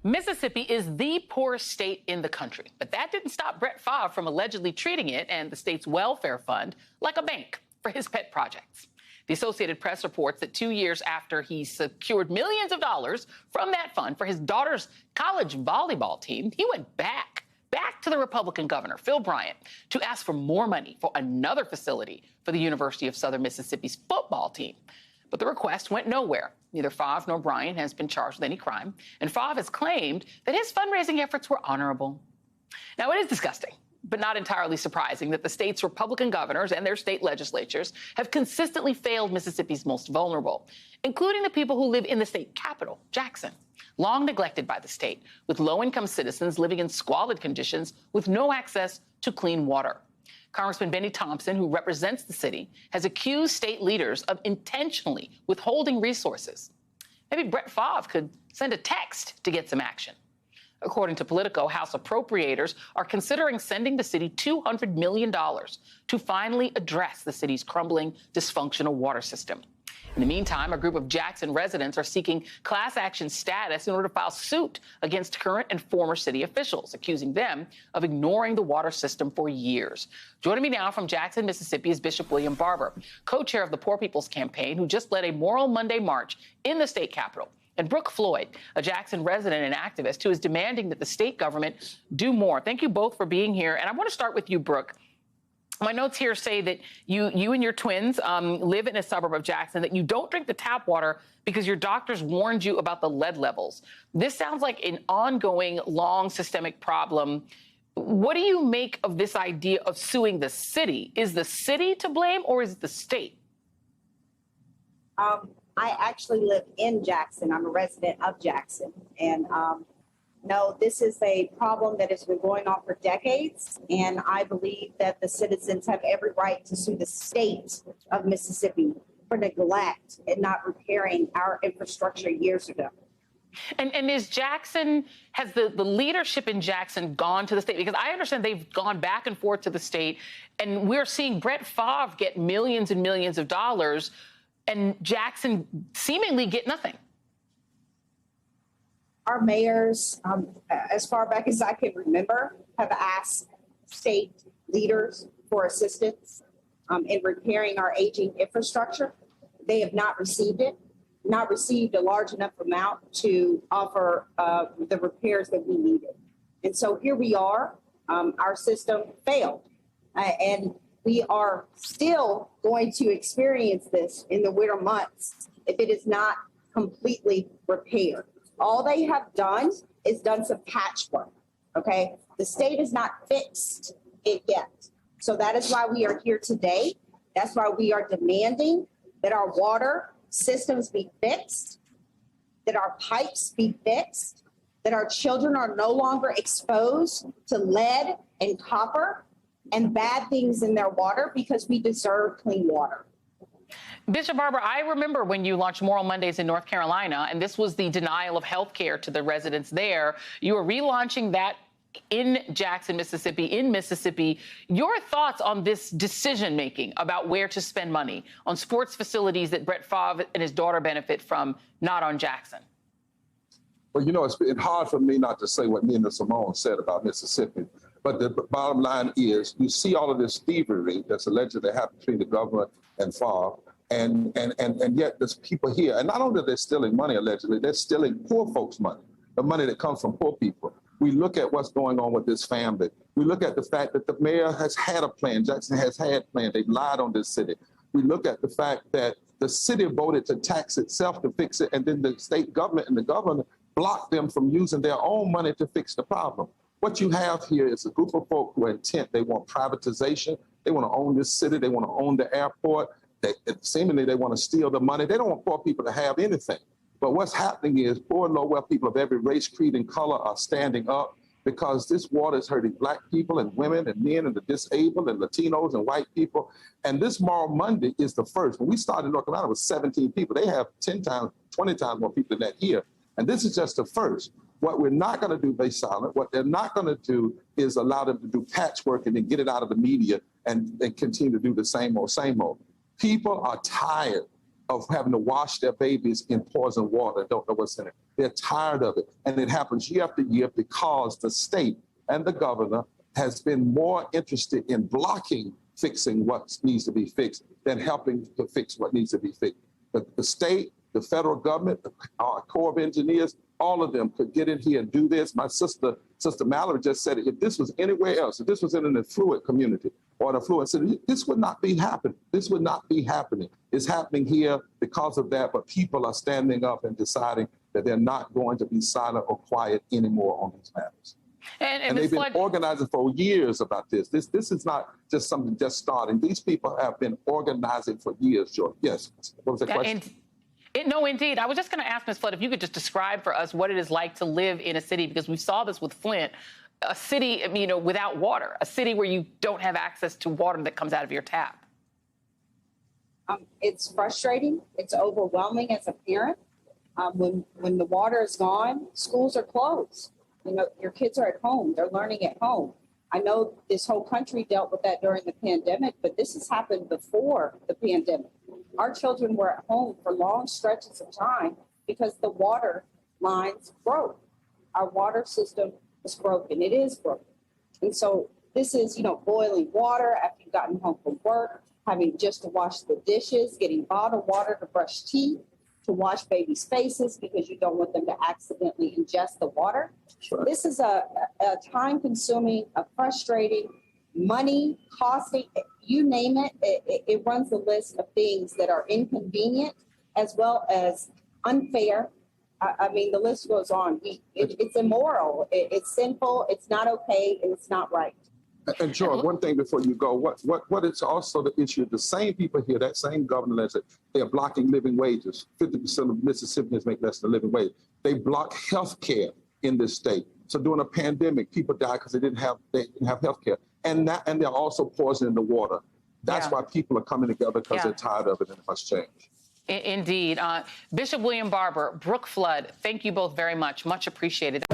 Mississippi is the poorest state in the country, but that didn't stop Brett Favre from allegedly treating it and the state's welfare fund like a bank for his pet projects. The Associated Press reports that 2 years after he secured millions of dollars from that fund for his daughter's college volleyball team, he went back to the Republican governor, Phil Bryant, to ask for more money for another facility for the University of Southern Mississippi's football team. But the request went nowhere. Neither Favre nor Bryant has been charged with any crime, and Favre has claimed that his fundraising efforts were honorable. Now, it is disgusting, but not entirely surprising that the state's Republican governors and their state legislatures have consistently failed Mississippi's most vulnerable, including the people who live in the state capital, Jackson, long neglected by the state, with low-income citizens living in squalid conditions with no access to clean water. Congressman Benny Thompson, who represents the city, has accused state leaders of intentionally withholding resources. Maybe Brett Favre could send a text to get some action. According to Politico, House appropriators are considering sending the city $200 million to finally address the city's crumbling, dysfunctional water system. In the meantime, a group of Jackson residents are seeking class action status in order to file suit against current and former city officials, accusing them of ignoring the water system for years. Joining me now from Jackson, Mississippi, is Bishop William Barber, co-chair of the Poor People's Campaign, who just led a Moral Monday march in the state capitol, and Brooke Floyd, a Jackson resident and activist who is demanding that the state government do more. Thank you both for being here. And I want to start with you, Brooke. My notes here say that you and your twins live in a suburb of Jackson, that you don't drink the tap water because your doctors warned you about the lead levels. This sounds like an ongoing, long, systemic problem. What do you make of this idea of suing the city? Is the city to blame, or is it the state? I actually live in Jackson. I'm a resident of Jackson. And no, this is a problem that has been going on for decades. And I believe that the citizens have every right to sue the state of Mississippi for neglect and not repairing our infrastructure years ago. And is Jackson, has the leadership in Jackson gone to the state? Because I understand they've gone back and forth to the state, and we're seeing Brett Favre get millions and millions of dollars, and Jackson seemingly get nothing. Our mayors, as far back as I can remember, have asked state leaders for assistance in repairing our aging infrastructure. They have not received it, not received a large enough amount to offer the repairs that we needed. And so here we are. Our system failed. And we are still going to experience this in the winter months if it is not completely repaired. All they have done is done some patchwork, okay? The state has not fixed it yet. So that is why we are here today. That's why we are demanding that our water systems be fixed, that our pipes be fixed, that our children are no longer exposed to lead and copper and bad things in their water, because we deserve clean water. Bishop Barber, I remember when you launched Moral Mondays in North Carolina, and this was the denial of health care to the residents there. You are relaunching that in Jackson, Mississippi, in Mississippi. Your thoughts on this decision-making about where to spend money on sports facilities that Brett Favre and his daughter benefit from, not on Jackson? Well, you know, it's hard for me not to say what Nina Simone said about Mississippi. But the bottom line is, you see all of this thievery that's allegedly happened between the government and Favre, and yet there's people here. And not only are they stealing money, allegedly, they're stealing poor folks' money, the money that comes from poor people. We look at what's going on with this family. We look at the fact that the mayor has had a plan. Jackson has had a plan. They've lied on this city. We look at the fact that the city voted to tax itself to fix it, and then the state government and the governor blocked them from using their own money to fix the problem. What you have here is a group of folk who are intent. They want privatization. They want to own this city. They want to own the airport. Seemingly, they want to steal the money. They don't want poor people to have anything. But what's happening is poor and low-wealth people of every race, creed, and color are standing up, because this water is hurting Black people and women and men and the disabled and Latinos and white people. And this Moral Monday is the first. When we started in North Carolina, it was 17 people. They have 10 times, 20 times more people than that here. And this is just the first. What we're not going to do, be silent. What they're not going to do is allow them to do patchwork and then get it out of the media and continue to do the same old, same old. People are tired of having to wash their babies in poison water and don't know what's in it. They're tired of it. And it happens year after year because the state and the governor has been more interested in blocking fixing what needs to be fixed than helping to fix what needs to be fixed. The state, the federal government, our Corps of Engineers, all of them could get in here and do this. My sister Mallory just said it. If this was anywhere else, if this was in an affluent community or an affluent city, this would not be happening. This would not be happening. It's happening here because of that, but people are standing up and deciding that they're not going to be silent or quiet anymore on these matters. And they've been organizing for years about this. This is not just something just starting. These people have been organizing for years, George. Yes. What was the question? No, indeed. I was just going to ask Ms. Flood if you could just describe for us what it is like to live in a city, because we saw this with Flint, a city, without water, a city where you don't have access to water that comes out of your tap. It's frustrating. It's overwhelming as a parent. When the water is gone, schools are closed. Your kids are at home. They're learning at home. I know this whole country dealt with that during the pandemic, but this has happened before the pandemic. Our children were at home for long stretches of time because the water lines broke. Our water system was broken. It is broken. And so this is, boiling water after you've gotten home from work, having just to wash the dishes, getting bottled water to brush teeth, to wash babies' faces because you don't want them to accidentally ingest the water. Sure. This is a time-consuming, a frustrating, money costing, you name it. It runs the list of things that are inconvenient as well as unfair. I mean, the list goes on. It's immoral. It's sinful. It's not okay, and it's not right. And George, one thing before you go, what is also the issue? The same people here, that same governor, they're blocking living wages. 50% of Mississippians make less than a living wage. They block health care in this state. So during a pandemic, people died because they didn't have health care. And they're also poisoning the water. That's why people are coming together, because they're tired of it and it must change. Indeed. Bishop William Barber, Brooke Flood, thank you both very much. Much appreciated.